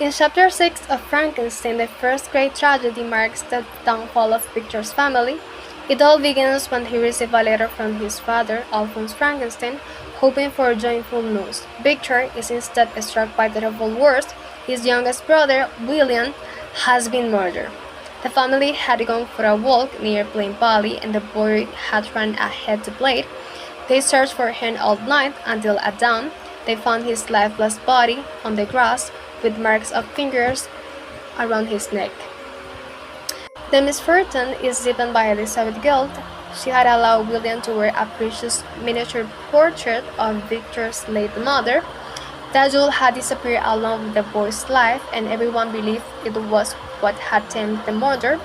In chapter 6 of Frankenstein, the first great tragedy marks the downfall of Victor's family. It all begins when he receives a letter from his father, Alphonse Frankenstein, hoping for joyful news. Victor is instead struck by terrible words. His youngest brother, William, has been murdered. The family had gone for a walk near Plain Valley, and the boy had run ahead to play it. They searched for him all night until at dawn they found his lifeless body on the grass with marks of fingers around his neck. The misfortune is deepened by Elizabeth's guilt. She had allowed William to wear a precious miniature portrait of Victor's late mother. That jewel had disappeared along with the boy's life, and everyone believed it was what had tamed the murder.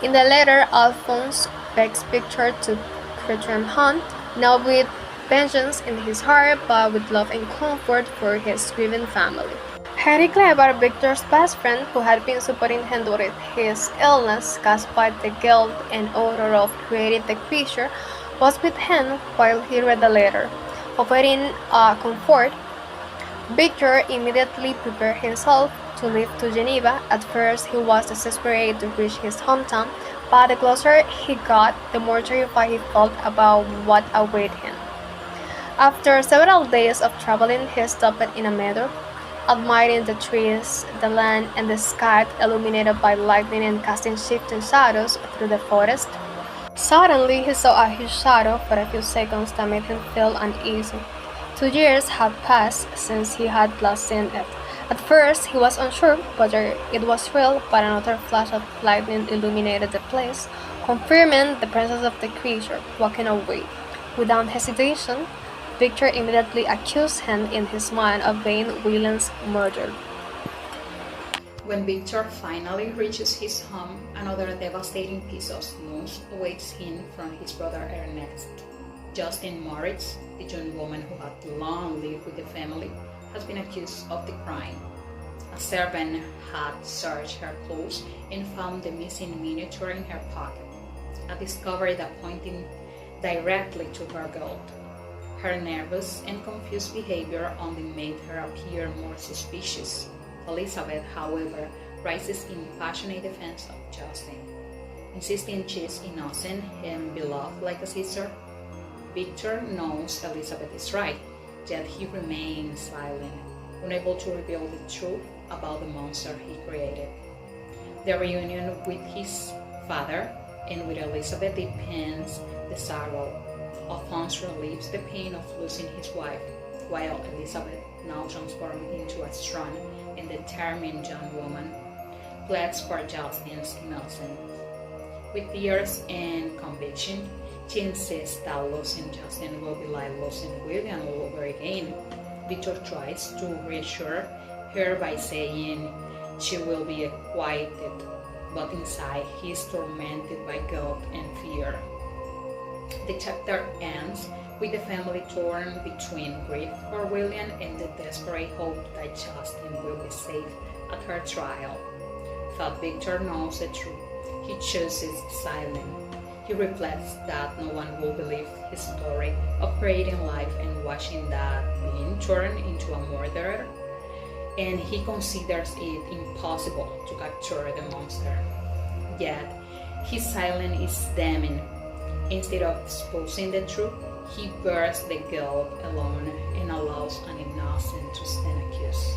In the letter, Alphonse begs Victor to return home, not with vengeance in his heart, but with love and comfort for his grieving family. Henry Clever, Victor's best friend, who had been supporting him during his illness, caused by the guilt and horror of creating the creature, was with him while he read the letter. Offering comfort, Victor immediately prepared himself to leave to Geneva. At first, he was desperate to reach his hometown, but the closer he got, the more terrified he felt about what awaited him. After several days of traveling, he stopped in a meadow, admiring the trees, the land, and the sky illuminated by lightning and casting shifting shadows through the forest. Suddenly, he saw a huge shadow for a few seconds that made him feel uneasy. 2 years had passed since he had last seen it. At first, he was unsure whether it was real, but another flash of lightning illuminated the place, confirming the presence of the creature walking away. Without hesitation, Victor immediately accused him in his mind of being William's murderer. When Victor finally reaches his home, another devastating piece of news awaits him from his brother Ernest. Justine Moritz, the young woman who had long lived with the family, has been accused of the crime. A servant had searched her clothes and found the missing miniature in her pocket, a discovery that pointed directly to her guilt. Her nervous and confused behavior only made her appear more suspicious. Elizabeth, however, rises in passionate defense of Justine, insisting she is innocent and beloved like a sister. Victor knows Elizabeth is right, yet he remains silent, unable to reveal the truth about the monster he created. The reunion with his father and with Elizabeth deepens the sorrow. Alphonse relieves the pain of losing his wife, while Elizabeth, now transformed into a strong and determined young woman, pleads for Justine's innocence. With tears and conviction, she insists that losing Justine will be like losing William all over again. Victor tries to reassure her by saying she will be quieted, but inside he is tormented by guilt and fear. The chapter ends with the family torn between grief for William and the desperate hope that Justine will be safe at her trial. But Victor knows the truth. He chooses silence. He reflects that no one will believe his story of creating life and watching that being turned into a murderer, and he considers it impossible to capture the monster. Yet, his silence is damning. Instead of exposing the truth, he bears the guilt alone and allows an innocent to stand accused.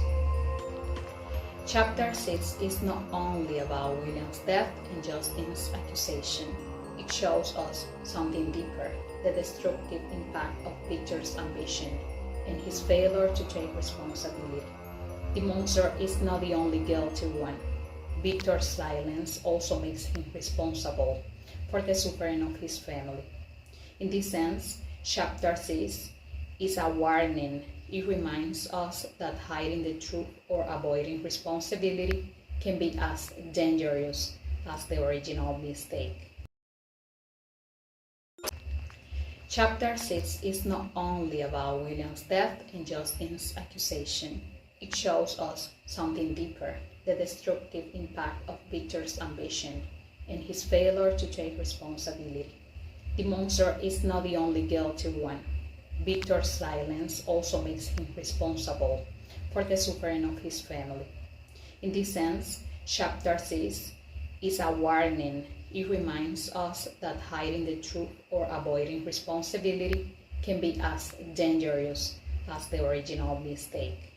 Chapter 6 is not only about William's death and Justine's accusation. It shows us something deeper, the destructive impact of Victor's ambition and his failure to take responsibility. The monster is not the only guilty one. Victor's silence also makes him responsible for the suffering of his family. In this sense, chapter 6 is a warning. It reminds us that hiding the truth or avoiding responsibility can be as dangerous as the original mistake. Chapter 6 is not only about William's death and Justine's accusation. It shows us something deeper, the destructive impact of Victor's ambition and his failure to take responsibility. The monster is not the only guilty one. Victor's silence also makes him responsible for the suffering of his family. In this sense, chapter 6 is a warning. It reminds us that hiding the truth or avoiding responsibility can be as dangerous as the original mistake.